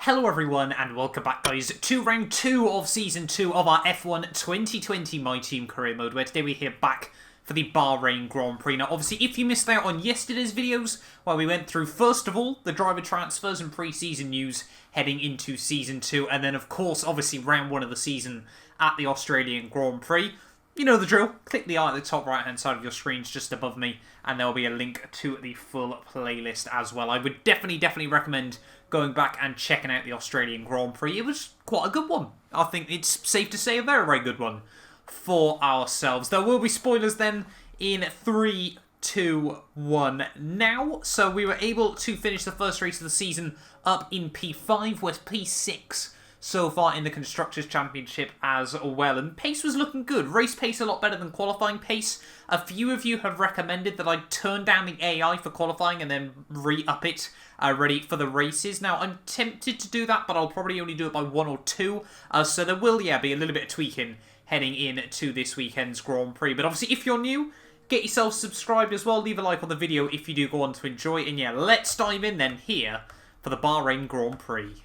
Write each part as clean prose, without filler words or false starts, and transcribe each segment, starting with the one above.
Hello everyone and welcome back guys to round 2 of season 2 of our F1 2020 My Team career mode, where today we're here back for the Bahrain Grand Prix. Now obviously if you missed out on yesterday's videos where we went through first of all the driver transfers and pre-season news heading into season 2, and then of course obviously round 1 of the season at the Australian Grand Prix, you know the drill. Click the eye at the top right hand side of your screens just above me and there will be a link to the full playlist as well. I would definitely recommend going back and checking out the Australian Grand Prix. It was quite a good one. I think it's safe to say a very good one for ourselves. There will be spoilers then in 3, 2, 1 now. So we were able to finish the first race of the season up in P5, with P6 so far in the Constructors' Championship as well. And pace was looking good. Race pace a lot better than qualifying pace. A few of you have recommended that I turn down the AI for qualifying and then re-up it ready for the races. Now, I'm tempted to do that, but I'll probably only do it by 1 or 2. So there will, be a little bit of tweaking heading into this weekend's Grand Prix. But obviously, if you're new, get yourself subscribed as well. Leave a like on the video if you do go on to enjoy it. And yeah, let's dive in then here for the Bahrain Grand Prix.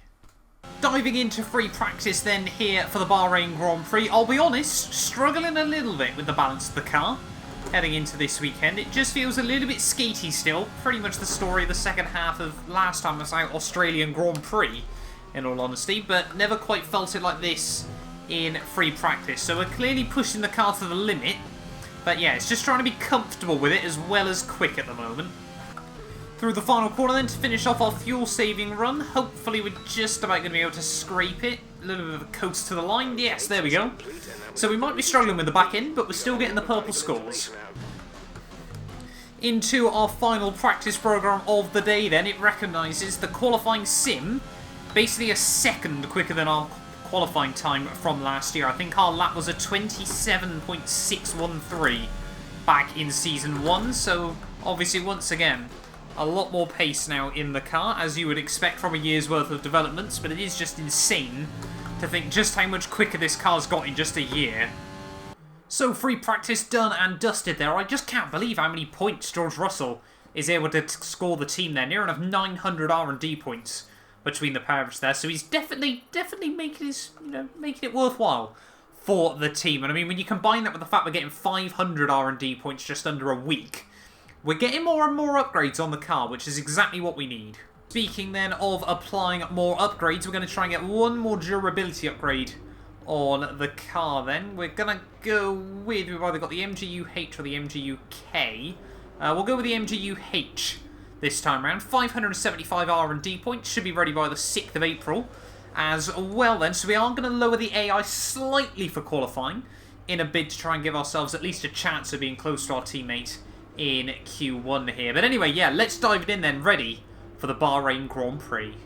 Diving into free practice then here for the Bahrain Grand Prix. I'll be honest, struggling a little bit with the balance of the car heading into this weekend. It just feels a little bit skatey still. Pretty much the story of the second half of last time I was out Australian Grand Prix, in all honesty, but never quite felt it like this in free practice. So we're clearly pushing the car to the limit, but yeah, it's just trying to be comfortable with it as well as quick at the moment. Through the final corner then to finish off our fuel saving run. Hopefully we're just about going to be able to scrape it. A little bit of a coast to the line. Yes, there we go. So we might be struggling with the back end, but we're still getting the purple scores. Into our final practice program of the day then. It recognises the qualifying sim basically a second quicker than our qualifying time from last year. I think our lap was a 27.613 back in season 1. So obviously once again, a lot more pace now in the car, as you would expect from a year's worth of developments, but it is just insane to think just how much quicker this car's got in just a year. So free practice done and dusted there. I just can't believe how many points George Russell is able to score the team there. Near enough 900 R&D points between the pair of us there. So he's definitely making his, making it worthwhile for the team. And I mean, when you combine that with the fact we're getting 500 R&D points just under a week, we're getting more and more upgrades on the car, which is exactly what we need. Speaking then of applying more upgrades, we're going to try and get one more durability upgrade on the car then. We're going to go with, we've either got the MGU-H or the MGU-K. We'll go with the MGU-H this time around. 575 R&D points, should be ready by the 6th of April as well then. So we are going to lower the AI slightly for qualifying in a bid to try and give ourselves at least a chance of being close to our teammate in Q1 here. But anyway, yeah, let's dive it in then, ready for the Bahrain Grand Prix.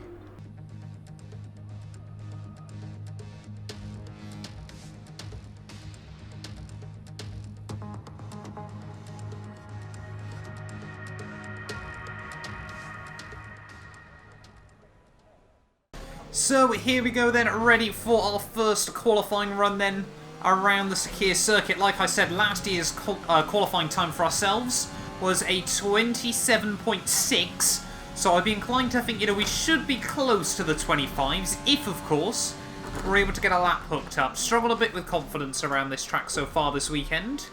So here we go then, ready for our first qualifying run then around the Sakir circuit. Like I said, last year's qualifying time for ourselves was a 27.6, so I'd be inclined to think, we should be close to the 25s, if, of course, we're able to get a lap hooked up. Struggled a bit with confidence around this track so far this weekend,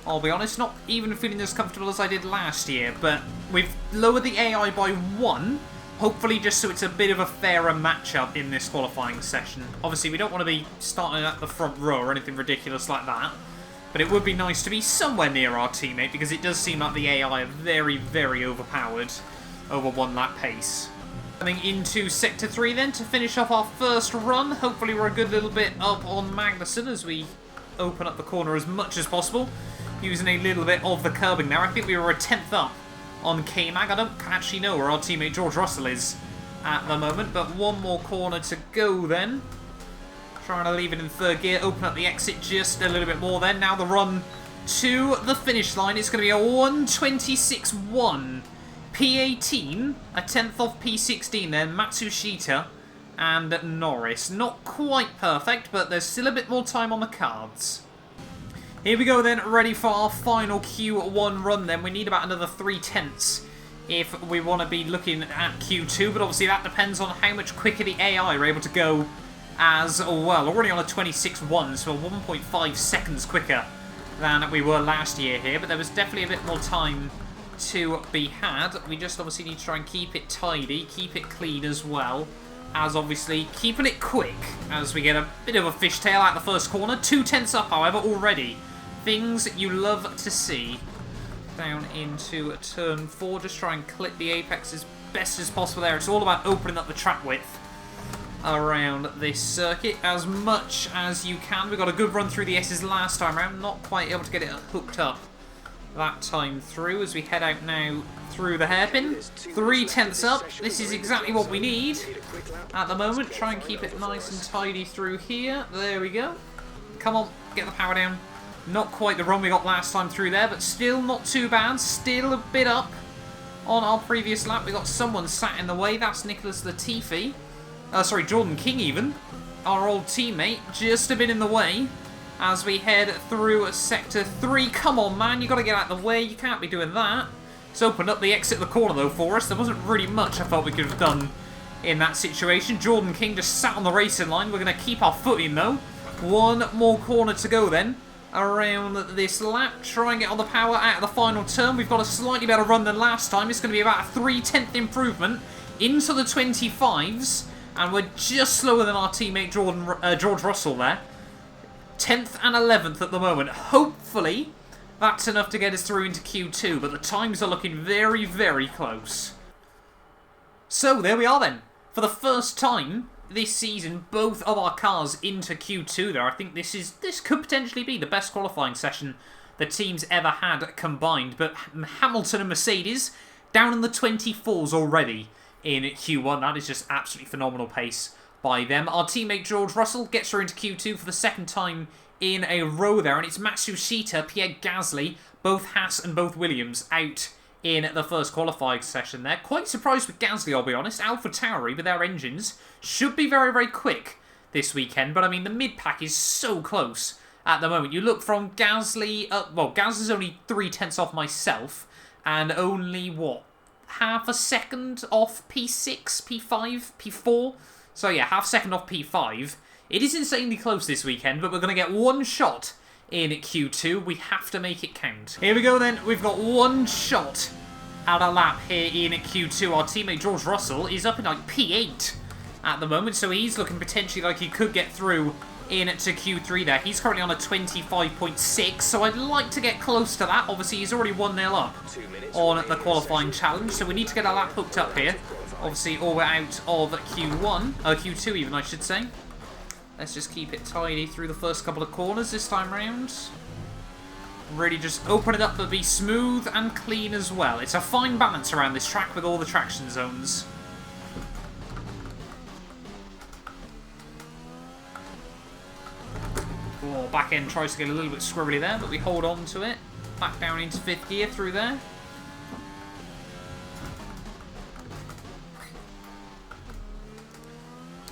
I'll be honest, not even feeling as comfortable as I did last year, but we've lowered the AI by 1, hopefully just so it's a bit of a fairer matchup in this qualifying session. Obviously, we don't want to be starting at the front row or anything ridiculous like that, but it would be nice to be somewhere near our teammate, because it does seem like the AI are very overpowered over 1 lap pace. Coming into Sector 3 then to finish off our first run. Hopefully we're a good little bit up on Magnussen as we open up the corner as much as possible, using a little bit of the curbing there. I think we were a 10th up on K-Mag. I don't actually know where our teammate George Russell is at the moment, but one more corner to go then. Trying to leave it in 3rd gear, open up the exit just a little bit more then. Now the run to the finish line. It's going to be a 1:26.1. P18, a 10th off P16 then, Matsushita and Norris. Not quite perfect, but there's still a bit more time on the cards. Here we go then, ready for our final Q1 run then. We need about another 3/10 if we want to be looking at Q2, but obviously that depends on how much quicker the AI are able to go as well. Already on a 26.1, so 1.5 seconds quicker than we were last year here, but there was definitely a bit more time to be had. We just obviously need to try and keep it tidy, keep it clean as well, as obviously keeping it quick as we get a bit of a fishtail out the first corner. 2/10 up, however, already. Things you love to see. Down into turn 4, just try and clip the apex as best as possible there. It's all about opening up the track width around this circuit as much as you can. We got a good run through the S's last time around, not quite able to get it hooked up that time through as we head out now through the hairpin. 3/10 up, this is exactly what we need at the moment. Try and keep it nice and tidy through here. There we go. Come on, get the power down. Not quite the run we got last time through there, but still not too bad. Still a bit up on our previous lap. We got someone sat in the way. That's Nicholas Latifi. Sorry, Jordan King even. Our old teammate. Just a bit in the way as we head through Sector 3. Come on, man. You got to get out of the way. You can't be doing that. It's opened up the exit of the corner, though, for us. There wasn't really much I felt we could have done in that situation. Jordan King just sat on the racing line. We're going to keep our foot in, though. One more corner to go, then, around this lap. Try and get on the power out of the final turn. We've got a slightly better run than last time. It's going to be about a 3/10 improvement into the 25s. And we're just slower than our teammate George Russell there. 10th and 11th at the moment. Hopefully, that's enough to get us through into Q2. But the times are looking very, very close. So, there we are then. For the first time this season, both of our cars into Q2 there. I think this could potentially be the best qualifying session the team's ever had combined. But Hamilton and Mercedes down in the 24s already in Q1. That is just absolutely phenomenal pace by them. Our teammate George Russell gets her into Q2 for the second time in a row there. And it's Matsushita, Pierre Gasly, both Haas and both Williams out in the first qualifying session there. Quite surprised with Gasly, I'll be honest. AlphaTauri with their engines should be very, very quick this weekend. But I mean, the mid-pack is so close at the moment. You look from Gasly, well, Gasly's only 3/10 off myself, and only, what, half a second off P6, P5, P4? So yeah, half second off P5. It is insanely close this weekend, but we're going to get one shot in Q2. We have to make it count. Here we go then. We've got one shot at a lap here in Q2. Our teammate George Russell is up in like P8 at the moment, so he's looking potentially like he could get through into Q3 there. He's currently on a 25.6, so I'd like to get close to that. Obviously, he's already 1-0 up on the qualifying challenge, so we need to get a lap hooked up here. Obviously, all we're out of Q2 even, I should say. Let's just keep it tidy through the first couple of corners this time round. Really just open it up, but be smooth and clean as well. It's a fine balance around this track with all the traction zones. Oh, back end tries to get a little bit squirrely there, but we hold on to it. Back down into 5th gear through there.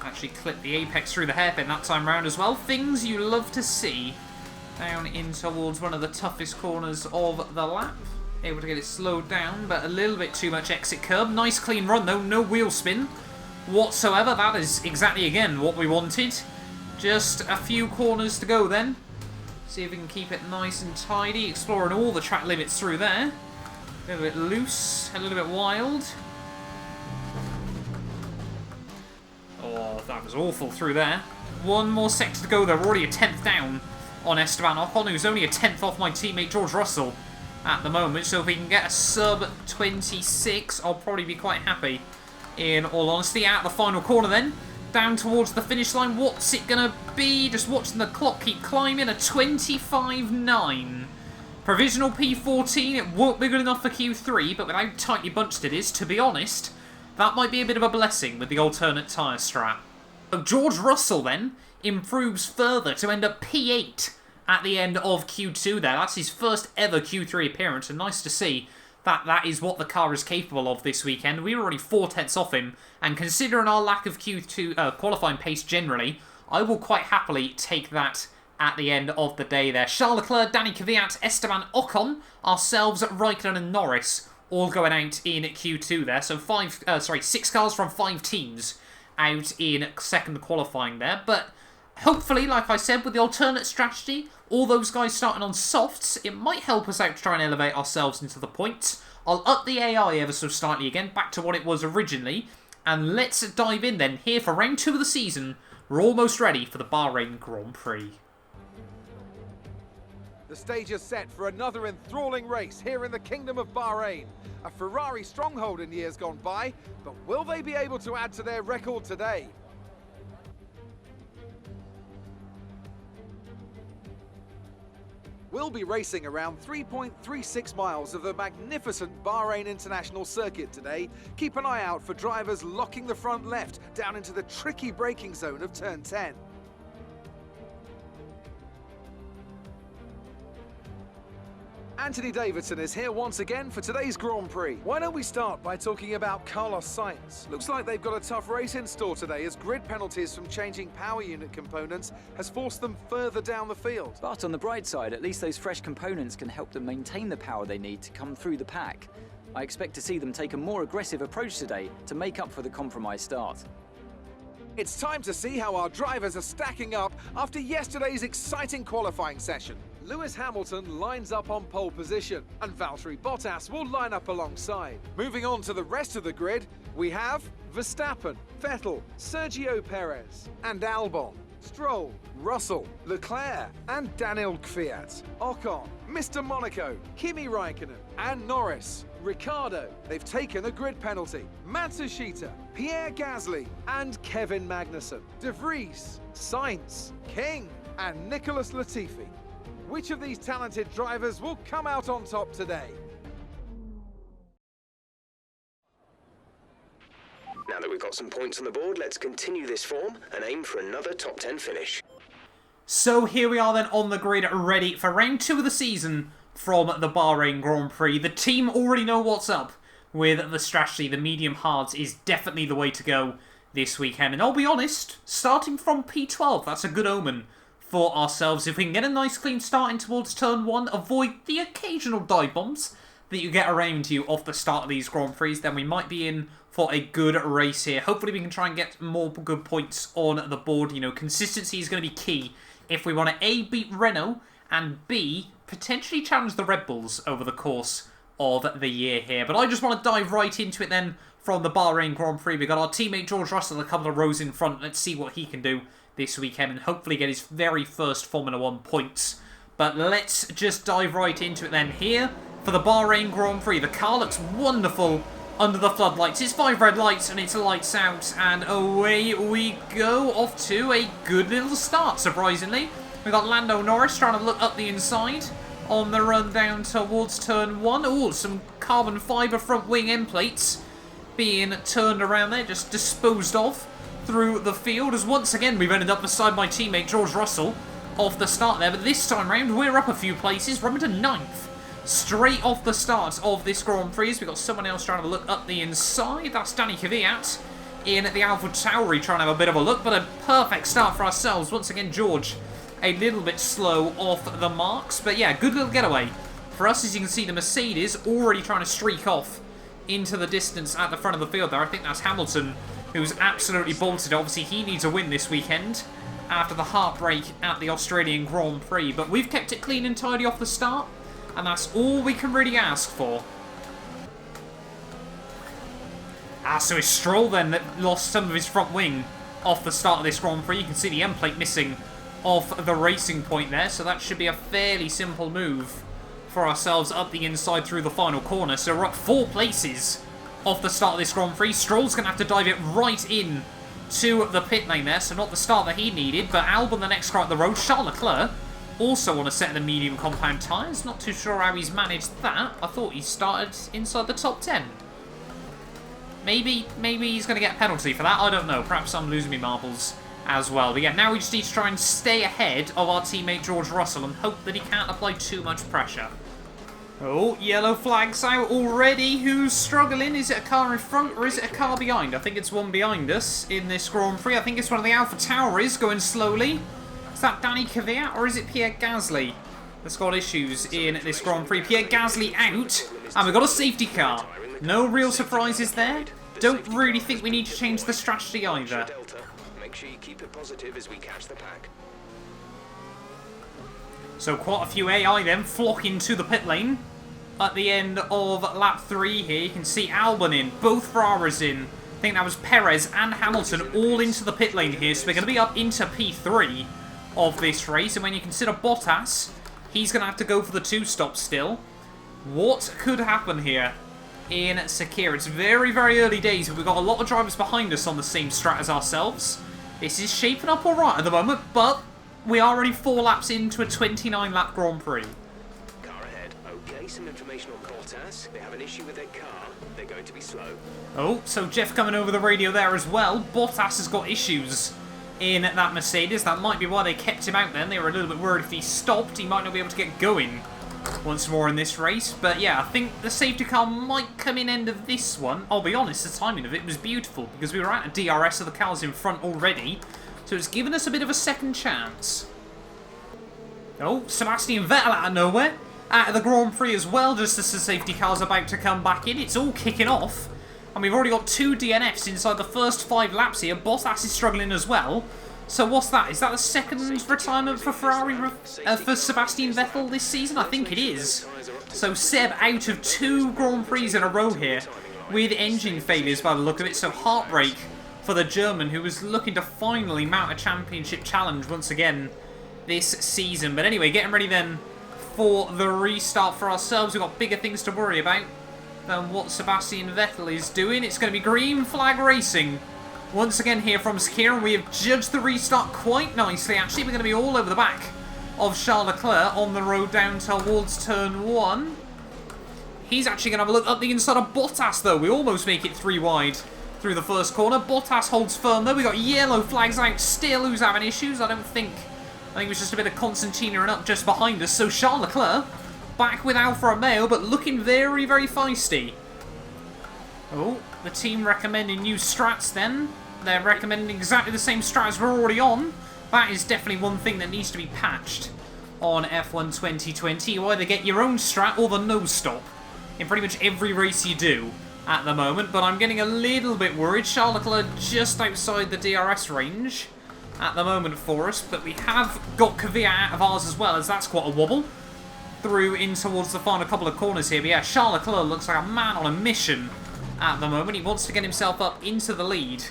Actually clip the apex through the hairpin that time round as well. Things you love to see down in towards one of the toughest corners of the lap. Able to get it slowed down, but a little bit too much exit curb. Nice clean run though, no wheel spin whatsoever. That is exactly, again, what we wanted. Just a few corners to go then. See if we can keep it nice and tidy. Exploring all the track limits through there. A little bit loose, a little bit wild. Oh, that was awful through there. One more sector to go there. We're already a 10th down on Esteban Ocon, who's only a 10th off my teammate George Russell at the moment. So if we can get a sub 26, I'll probably be quite happy, in all honesty. Out the final corner then. Down towards the finish line. What's it going to be? Just watching the clock keep climbing. A 25.9. Provisional P14. It won't be good enough for Q3, but with how tightly bunched it is, to be honest, that might be a bit of a blessing with the alternate tyre strap. So George Russell then improves further to end up P8 at the end of Q2 there. That's his first ever Q3 appearance, and nice to see that is what the car is capable of this weekend. We were already 4/10 off him, and considering our lack of Q2 qualifying pace generally, I will quite happily take that at the end of the day there. Charles Leclerc, Danny Kvyat, Esteban Ocon, ourselves, Raikkonen and Norris all going out in Q2 there. So 6 cars from 5 teams out in second qualifying there. But hopefully, like I said, with the alternate strategy, all those guys starting on softs, it might help us out to try and elevate ourselves into the points. I'll up the AI ever so slightly again, back to what it was originally. And let's dive in then, here for round 2 of the season. We're almost ready for the Bahrain Grand Prix. The stage is set for another enthralling race here in the Kingdom of Bahrain. A Ferrari stronghold in years gone by, but will they be able to add to their record today? We'll be racing around 3.36 miles of the magnificent Bahrain International Circuit today. Keep an eye out for drivers locking the front left down into the tricky braking zone of turn 10. Anthony Davidson is here once again for today's Grand Prix. Why don't we start by talking about Carlos Sainz? Looks like they've got a tough race in store today as grid penalties from changing power unit components has forced them further down the field. But on the bright side, at least those fresh components can help them maintain the power they need to come through the pack. I expect to see them take a more aggressive approach today to make up for the compromised start. It's time to see how our drivers are stacking up after yesterday's exciting qualifying session. Lewis Hamilton lines up on pole position, and Valtteri Bottas will line up alongside. Moving on to the rest of the grid, we have Verstappen, Vettel, Sergio Perez, and Albon, Stroll, Russell, Leclerc, and Daniel Kvyat, Ocon, Mr. Monaco, Kimi Raikkonen, and Norris. Ricciardo, they've taken a grid penalty. Matsushita, Pierre Gasly, and Kevin Magnussen. De Vries, Sainz, King, and Nicholas Latifi. Which of these talented drivers will come out on top today? Now that we've got some points on the board, let's continue this form and aim for another top 10 finish. So here we are then on the grid, ready for round 2 of the season from the Bahrain Grand Prix. The team already know what's up with the strategy. The medium hards is definitely the way to go this weekend. And I'll be honest, starting from P12, that's a good omen for ourselves. If we can get a nice clean start in towards turn 1, avoid the occasional dive bombs that you get around you off the start of these Grand Prix, then we might be in for a good race here. Hopefully we can try and get more good points on the board. You know, consistency is going to be key if we want to A, beat Renault, and B, potentially challenge the Red Bulls over the course of the year here. But I just want to dive right into it then from the Bahrain Grand Prix. We've got our teammate George Russell a couple of rows in front. Let's see what he can do this weekend and hopefully get his very first Formula 1 points. But let's just dive right into it then. Here for the Bahrain Grand Prix. The car looks wonderful under the floodlights. It's 5 red lights and it's lights out, and away we go, off to a good little start, surprisingly. We've got Lando Norris trying to look up the inside on the run down towards turn 1. Oh, some carbon fibre front wing end plates being turned around there, just disposed of through the field, as once again we've ended up beside my teammate George Russell off the start there. But this time round we're up a few places. We're up to 9th straight off the start of this Grand Prix. We've got someone else trying to look up the inside. That's Danny Kvyat in the Alpha Tauri trying to have a bit of a look, but a perfect start for ourselves. Once again George a little bit slow off the marks, but yeah, good little getaway for us. As you can see, the Mercedes already trying to streak off into the distance at the front of the field there. I think that's Hamilton, who's absolutely bolted. Obviously, he needs a win this weekend after the heartbreak at the Australian Grand Prix. But we've kept it clean and tidy off the start, and that's all we can really ask for. So it's Stroll then that lost some of his front wing off the start of this Grand Prix. You can see the end plate missing off the racing point there, so that should be a fairly simple move for ourselves up the inside through the final corner. So we're up 4 places off the start of this Grand Prix. Stroll's going to have to dive it right in to the pit lane there, so not the start that he needed, but Albon the next car up the road. Charles Leclerc also on a set of the medium compound tyres. Not too sure how he's managed that. I thought he started inside the top 10. Maybe he's going to get a penalty for that. I don't know. Perhaps I'm losing my marbles as well. But yeah, now we just need to try and stay ahead of our teammate George Russell and hope that he can't apply too much pressure. Oh, yellow flags out already. Who's struggling? Is it a car in front or is it a car behind? I think it's one behind us in this Grand Prix. I think it's one of the Alpha Tauris going slowly. Is that Danny Kvyat or is it Pierre Gasly that's got issues in this Grand Prix. Pierre Gasly out, and we've got a safety car. No real surprises there. Don't really think we need to change the strategy either. Make sure you keep it positive as we catch the pack. So quite a few AI then flocking to the pit lane. At the end of lap 3 here, you can see Albon in, both Ferraris in. I think that was Perez and Hamilton all into the pit lane here, so we're going to be up into P3 of this race. And when you consider Bottas, he's going to have to go for the 2-stop still. What could happen here in Sakir? It's very, very early days, but we've got a lot of drivers behind us on the same strat as ourselves. This is shaping up alright at the moment, but we are already 4 laps into a 29-lap Grand Prix. Car ahead. Okay, some information on Bottas. They have an issue with their car. They're going to be slow. Oh, so Jeff coming over the radio there as well. Bottas has got issues in that Mercedes. That might be why they kept him out then. They were a little bit worried if he stopped, he might not be able to get going once more in this race. But yeah, I think the safety car might come in end of this one. I'll be honest, the timing of it was beautiful because we were at a DRS of the cars in front already. So it's given us a bit of a second chance. Oh, Sebastian Vettel out of nowhere. Out of the Grand Prix as well, just as the safety car's about to come back in. It's all kicking off. And we've already got 2 DNFs inside the first 5 laps here. Bottas is struggling as well. So what's that? Is that the second retirement for Ferrari, for Sebastian Vettel this season? I think it is. So Seb out of 2 Grand Prix in a row here with engine failures by the look of it. So heartbreak for the German, who was looking to finally mount a championship challenge once again this season. But anyway, getting ready then for the restart for ourselves. We've got bigger things to worry about than what Sebastian Vettel is doing. It's going to be green flag racing once again here from Sakir, and we have judged the restart quite nicely. Actually, we're going to be all over the back of Charles Leclerc on the road down towards turn 1. He's actually going to have a look up the inside of Bottas, though. We almost make it 3 wide through the first corner. Bottas holds firm, though. We've got yellow flags out still. Who's having issues? I think it was just a bit of concertina and up just behind us. So Charles Leclerc back with Alfa Romeo, but looking very, very feisty. Oh, the team recommending new strats then. They're recommending exactly the same strat as we're already on. That is definitely one thing that needs to be patched on F1 2020. You either get your own strat or the no stop in pretty much every race you do at the moment. But I'm getting a little bit worried. Charles Leclerc just outside the DRS range at the moment for us. But we have got Kvyat out of ours as well, as that's quite a wobble through in towards the final couple of corners here. But yeah, Charles Leclerc looks like a man on a mission at the moment. He wants to get himself up into the lead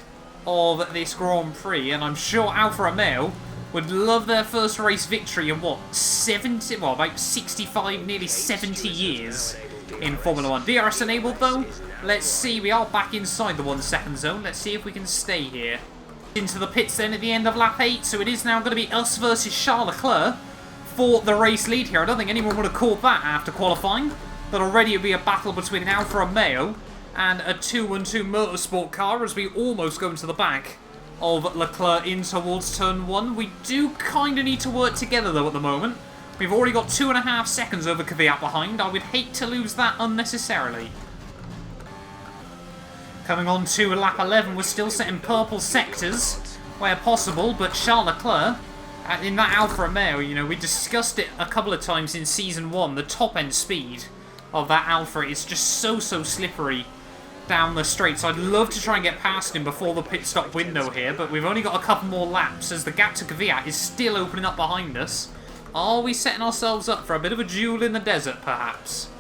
of this Grand Prix, and I'm sure Alfa Romeo would love their first race victory in what, about 65, nearly 70 years in Formula 1. DRS enabled though. Let's see, we are back inside the 1 second zone. Let's see if we can stay here. Into the pits then at the end of lap 8, so it is now going to be us versus Charles Leclerc for the race lead here. I don't think anyone would have caught that after qualifying, but already it would be a battle between Alfa Romeo and a 212 Motorsport car as we almost go into the back of Leclerc in towards turn 1. We do kind of need to work together though at the moment. We've already got 2.5 seconds over Kvyat behind. I would hate to lose that unnecessarily. Coming on to lap 11, we're still setting purple sectors where possible, but Charles Leclerc, in that Alfa Romeo, you know, we discussed it a couple of times in Season 1, the top end speed of that Alfa is just so slippery down the straight. So I'd love to try and get past him before the pit stop window here, but we've only got a couple more laps as the gap to Kvyat is still opening up behind us. Are we setting ourselves up for a bit of a duel in the desert, perhaps?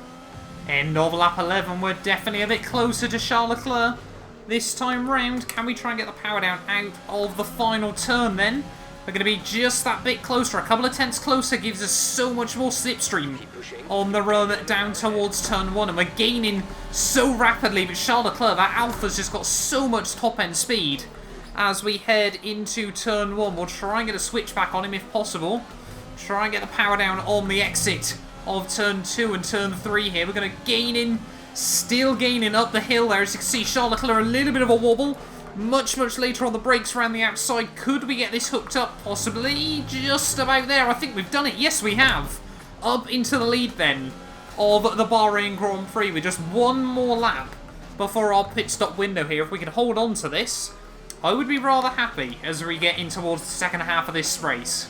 End of lap 11, we're definitely a bit closer to Charles Leclerc this time round. Can we try and get the power down out of the final turn then? We're going to be just that bit closer. A couple of tenths closer gives us so much more slipstream on the run down towards turn 1. And we're gaining so rapidly, but Charles Leclerc, that Alpha's just got so much top-end speed as we head into turn 1. We'll try and get a switch back on him if possible. Try and get the power down on the exit of turn 2 and turn 3 here. We're going to gain in, still gaining up the hill there. As you can see, Charles Leclerc a little bit of a wobble. Much later on the brakes around the outside. Could we get this hooked up? Possibly. Just about there. I think we've done it. Yes, we have. Up into the lead then of the Bahrain Grand Prix with just one more lap before our pit stop window here. If we could hold on to this, I would be rather happy as we get in towards the second half of this race.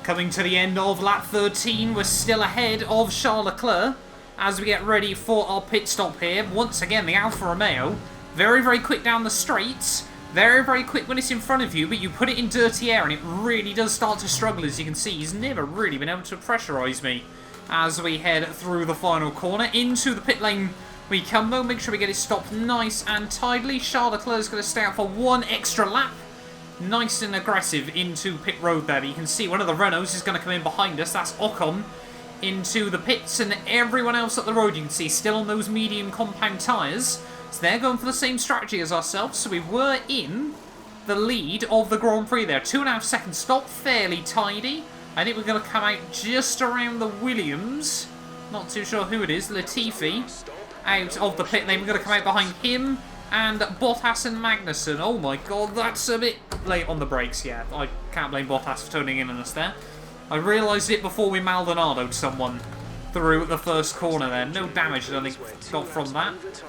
Coming to the end of lap 13, we're still ahead of Charles Leclerc as we get ready for our pit stop here. Once again, the Alfa Romeo, very, very quick down the straights. Very, very quick when it's in front of you, but you put it in dirty air and it really does start to struggle, as you can see. He's never really been able to pressurise me as we head through the final corner. Into the pit lane we come, though. Make sure we get it stopped nice and tidily. Charles Leclerc is going to stay out for one extra lap. Nice and aggressive into pit road there. But you can see one of the Renaults is going to come in behind us. That's Ocon into the pits, and everyone else at the road you can see still on those medium compound tyres. So they're going for the same strategy as ourselves. So we were in the lead of the Grand Prix there. 2.5 second stop, fairly tidy. I think we're going to come out just around the Williams. Not too sure who it is. Latifi out of the pit lane. We're going to come out behind him and Bottas and Magnussen. Oh my god, that's a bit late on the brakes. Yeah, I can't blame Bottas for turning in on us there. I realised it before we Maldonado'd someone through the first corner there. No damage, I think, got from that.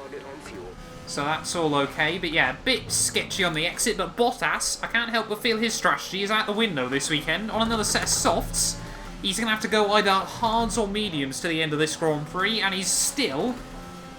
So that's all okay. But yeah, a bit sketchy on the exit. But Bottas, I can't help but feel his strategy is out the window this weekend. On another set of softs, he's going to have to go either hards or mediums to the end of this Grand Prix. And he's still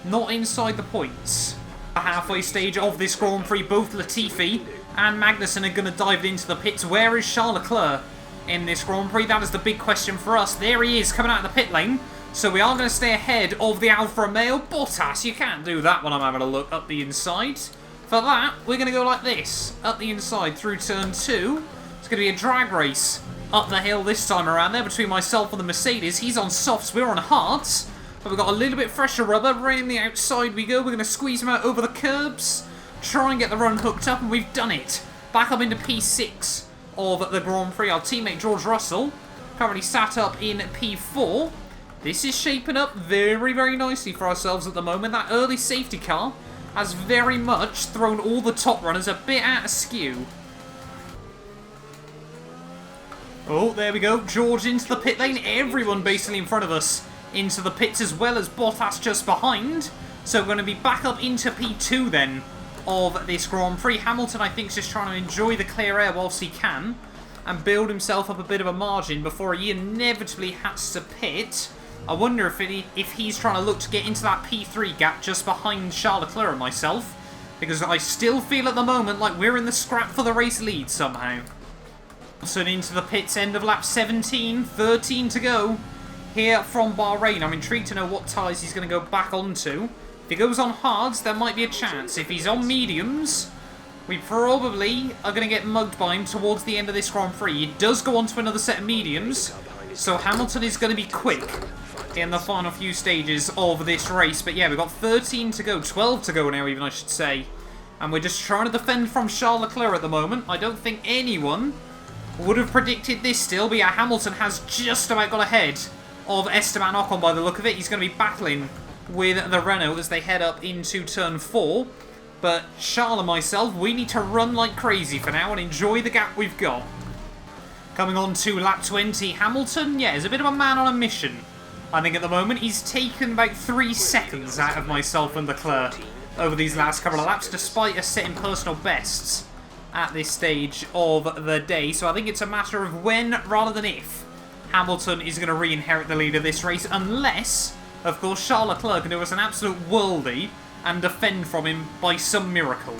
not inside the points. The halfway stage of this Grand Prix, both Latifi and Magnussen are going to dive into the pits. Where is Charles Leclerc in this Grand Prix? That is the big question for us. There he is, coming out of the pit lane. So we are going to stay ahead of the Alfa Romeo. Bottas, you can't do that when I'm having a look up the inside. For that, we're going to go like this. Up the inside through turn 2. It's going to be a drag race up the hill this time around there between myself and the Mercedes. He's on softs, we're on hards. But we've got a little bit fresher rubber. Right in the outside we go. We're going to squeeze him out over the curbs. Try and get the run hooked up, and we've done it. Back up into P6 of the Grand Prix. Our teammate George Russell currently sat up in P4. This is shaping up very, very nicely for ourselves at the moment. That early safety car has very much thrown all the top runners a bit out of skew. Oh, there we go. George into the pit lane. Everyone basically in front of us into the pits, as well as Bottas just behind. So we're going to be back up into P2 then of this Grand Prix. Hamilton, I think, is just trying to enjoy the clear air whilst he can and build himself up a bit of a margin before he inevitably has to pit. I wonder if he's trying to look to get into that P3 gap just behind Charles Leclerc and myself, because I still feel at the moment like we're in the scrap for the race lead somehow. So into the pits, end of lap 17, 13 to go here from Bahrain. I'm intrigued to know what tyres he's going to go back onto. If he goes on hards, there might be a chance. If he's on mediums, we probably are going to get mugged by him towards the end of this Grand Prix. He does go on to another set of mediums, so Hamilton is going to be quick in the final few stages of this race. But yeah, we've got 13 to go, 12 to go now even, I should say. And we're just trying to defend from Charles Leclerc at the moment. I don't think anyone would have predicted this still, but yeah, Hamilton has just about got ahead of Esteban Ocon by the look of it. He's going to be battling with the Renault as they head up into turn 4. But Charles and myself, we need to run like crazy for now and enjoy the gap we've got. Coming on to lap 20, Hamilton, yeah, is a bit of a man on a mission. I think at the moment he's taken about 3 seconds out of myself and Leclerc over these last couple of laps, despite us setting personal bests at this stage of the day. So I think it's a matter of when rather than if Hamilton is going to re-inherit the lead of this race, unless, of course, Charles Leclerc can do us an absolute worldie and defend from him by some miracle.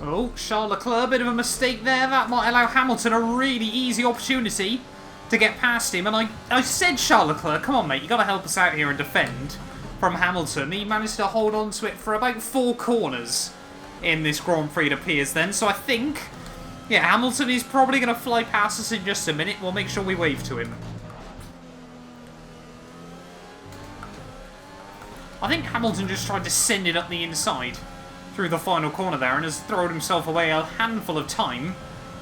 Oh, Charles Leclerc, bit of a mistake there. That might allow Hamilton a really easy opportunity to get past him. And I said, Charles Leclerc, come on, mate, you got to help us out here and defend from Hamilton. He managed to hold on to it for about 4 corners in this Grand Prix, it appears then. So I think, yeah, Hamilton is probably going to fly past us in just a minute. We'll make sure we wave to him. I think Hamilton just tried to send it up the inside through the final corner there and has thrown himself away a handful of time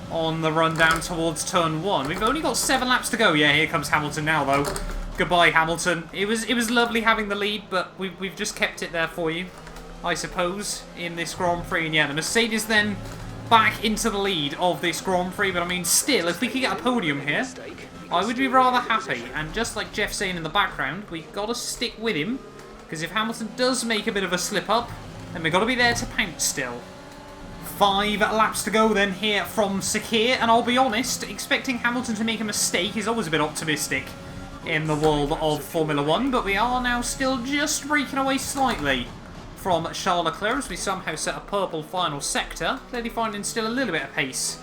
on the run down towards turn 1. We've only got 7 laps to go. Yeah, here comes Hamilton now, though. Goodbye, Hamilton. It was lovely having the lead, but we've just kept it there for you, I suppose, in this Grand Prix. And yeah, the Mercedes then back into the lead of this Grand Prix. But I mean, still, if we could get a podium here, I would be rather happy. And just like Jeff's saying in the background, we've got to stick with him, because if Hamilton does make a bit of a slip up, then we've got to be there to pounce still. 5 laps to go then here from Sakir, and I'll be honest, expecting Hamilton to make a mistake is always a bit optimistic in the world of Formula 1, but we are now still just breaking away slightly from Charles Leclerc as we somehow set a purple final sector, clearly finding still a little bit of pace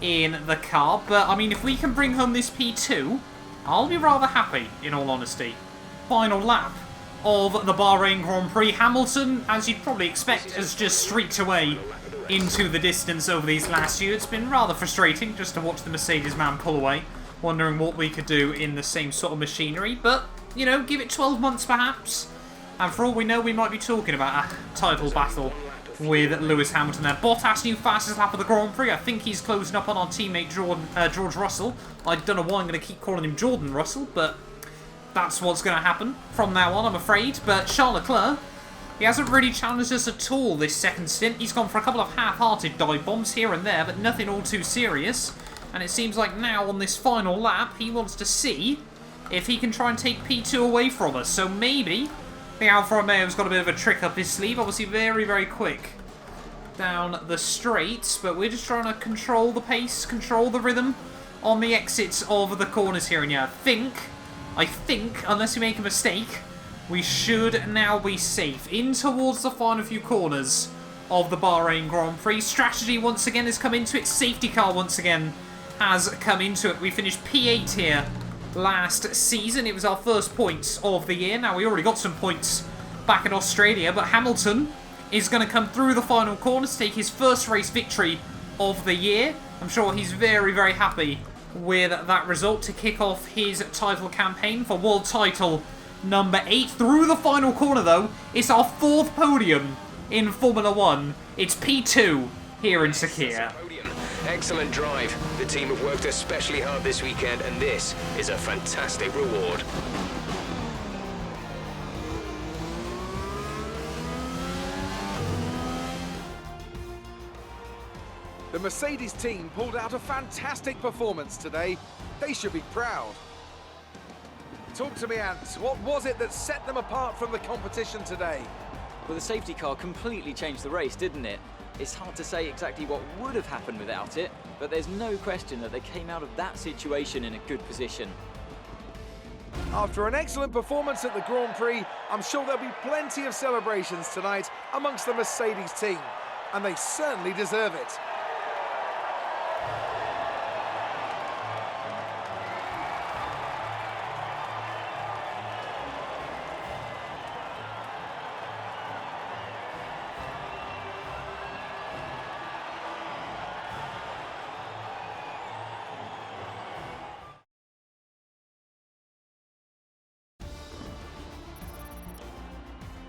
in the car, but I mean if we can bring home this P2, I'll be rather happy in all honesty. Final lap of the Bahrain Grand Prix. Hamilton, as you'd probably expect, has just streaked away into the distance over these last few. It's been rather frustrating just to watch the Mercedes man pull away, wondering what we could do in the same sort of machinery, but, you know, give it 12 months perhaps, and for all we know we might be talking about a title battle with Lewis Hamilton there. Bottas, new fastest lap of the Grand Prix. I think he's closing up on our teammate George Russell. I don't know why I'm going to keep calling him Jordan Russell, but that's what's going to happen from now on, I'm afraid. But Charles Leclerc, he hasn't really challenged us at all this second stint. He's gone for a couple of half-hearted dive bombs here and there, but nothing all too serious. And it seems like now on this final lap, he wants to see if he can try and take P2 away from us. So maybe the Alfa Romeo's got a bit of a trick up his sleeve. Obviously very, very quick down the straights, but we're just trying to control the pace, control the rhythm on the exits of the corners here. And yeah, I think, unless we make a mistake, we should now be safe. In towards the final few corners of the Bahrain Grand Prix. Strategy once again has come into it. Safety car once again has come into it. We finished P8 here last season. It was our first points of the year. Now, we already got some points back in Australia, but Hamilton is going to come through the final corners to take his first race victory of the year. I'm sure he's very, very happy with that result to kick off his title campaign for world title number 8. Through the final corner, though, it's our 4th podium in Formula 1. It's P2 here in Sakir. Excellent drive. The team have worked especially hard this weekend, and this is a fantastic reward. The Mercedes team pulled out a fantastic performance today. They should be proud. Talk to me, Ant. What was it that set them apart from the competition today? Well, the safety car completely changed the race, didn't it? It's hard to say exactly what would have happened without it, but there's no question that they came out of that situation in a good position. After an excellent performance at the Grand Prix, I'm sure there'll be plenty of celebrations tonight amongst the Mercedes team, and they certainly deserve it.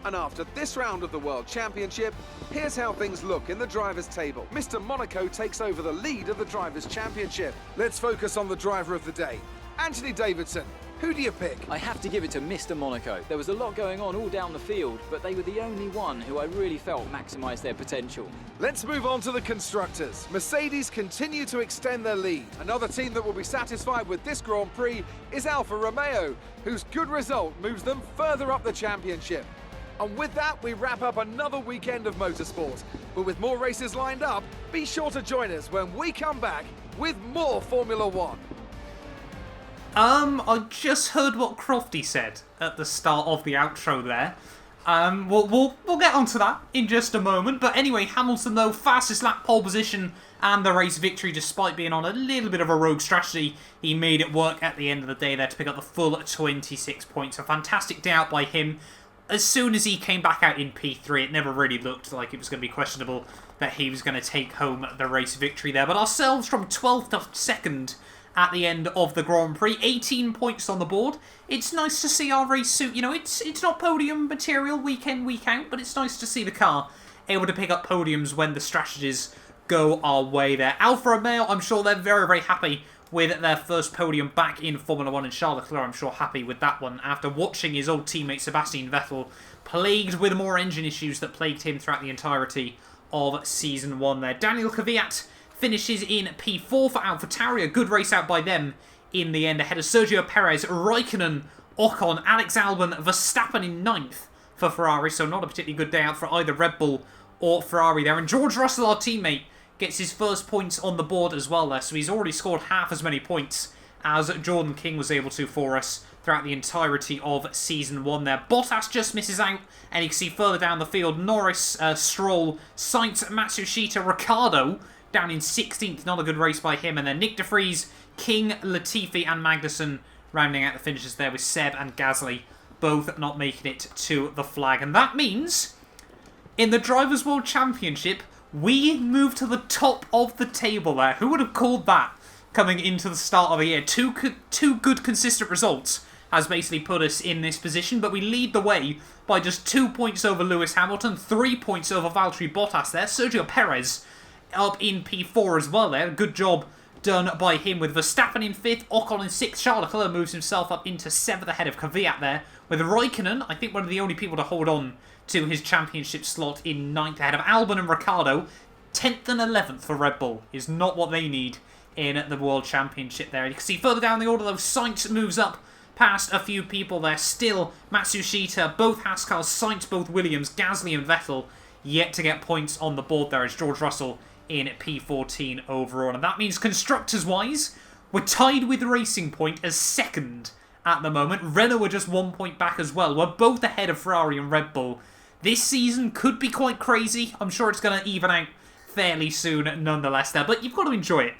And after this round of the World Championship, here's how things look in the Drivers' Table. Mr. Monaco takes over the lead of the Drivers' Championship. Let's focus on the driver of the day. Anthony Davidson, who do you pick? I have to give it to Mr. Monaco. There was a lot going on all down the field, but they were the only one who I really felt maximised their potential. Let's move on to the Constructors. Mercedes continue to extend their lead. Another team that will be satisfied with this Grand Prix is Alfa Romeo, whose good result moves them further up the championship. And with that, we wrap up another weekend of motorsport. But with more races lined up, be sure to join us when we come back with more Formula 1. I just heard what Crofty said at the start of the outro there. We'll get onto that in just a moment. But anyway, Hamilton, though, fastest lap, pole position, and the race victory, despite being on a little bit of a rogue strategy. He made it work at the end of the day there to pick up the full 26 points. A fantastic day out by him. As soon as he came back out in P3, it never really looked like it was going to be questionable that he was going to take home the race victory there. But ourselves from 12th to 2nd at the end of the Grand Prix, 18 points on the board. It's nice to see our race suit. You know, it's not podium material week in, week out, but it's nice to see the car able to pick up podiums when the strategies go our way there. Alfa Romeo, I'm sure they're very, very happy with their first podium back in Formula 1, and Charles Leclerc, I'm sure, happy with that one after watching his old teammate Sebastian Vettel plagued with more engine issues that plagued him throughout the entirety of Season 1 there. Daniel Kvyat finishes in P4 for AlphaTauri, a good race out by them in the end, ahead of Sergio Perez, Raikkonen, Ocon, Alex Albon, Verstappen in 9th for Ferrari, so not a particularly good day out for either Red Bull or Ferrari there. And George Russell, our teammate, gets his first points on the board as well there. So he's already scored half as many points as Jordan King was able to for us throughout the entirety of Season 1 there. Bottas just misses out, and you can see further down the field, Norris, Stroll, Sainz, Matsushita, Ricciardo down in 16th. Not a good race by him. And then Nick de Vries, King, Latifi and Magnussen rounding out the finishes there with Seb and Gasly both not making it to the flag. And that means in the Drivers' World Championship, we move to the top of the table there. Who would have called that coming into the start of the year? Two good consistent results has basically put us in this position, but we lead the way by just 2 points over Lewis Hamilton, 3 points over Valtteri Bottas there. Sergio Perez up in P4 as well there. Good job done by him with Verstappen in 5th, Ocon in 6th. Charles Leclerc moves himself up into 7th ahead of Kvyat there, with Raikkonen, I think one of the only people to hold on to his championship slot, in 9th ahead of Albon and Ricciardo. 10th and 11th for Red Bull is not what they need in the World Championship there. You can see further down the order though, Sainz moves up past a few people there. Still, Matsushita, both Haskell, Sainz, both Williams, Gasly and Vettel yet to get points on the board there as George Russell in P14 overall. And that means constructors-wise, we're tied with Racing Point as second at the moment. Renault are just 1 point back as well. We're both ahead of Ferrari and Red Bull. This season could be quite crazy. I'm sure it's going to even out fairly soon nonetheless there. But you've got to enjoy it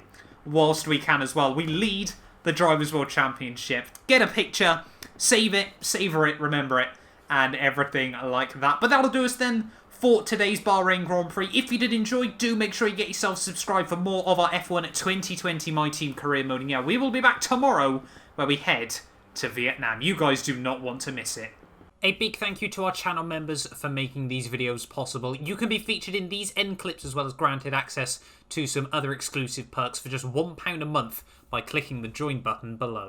whilst we can as well. We lead the Drivers' World Championship. Get a picture, save it, savour it, remember it, and everything like that. But that'll do us then for today's Bahrain Grand Prix. If you did enjoy, do make sure you get yourself subscribed for more of our F1 2020 My Team career mode. And yeah, we will be back tomorrow where we head to Vietnam. You guys do not want to miss it. A big thank you to our channel members for making these videos possible. You can be featured in these end clips as well as granted access to some other exclusive perks for just £1 a month by clicking the join button below.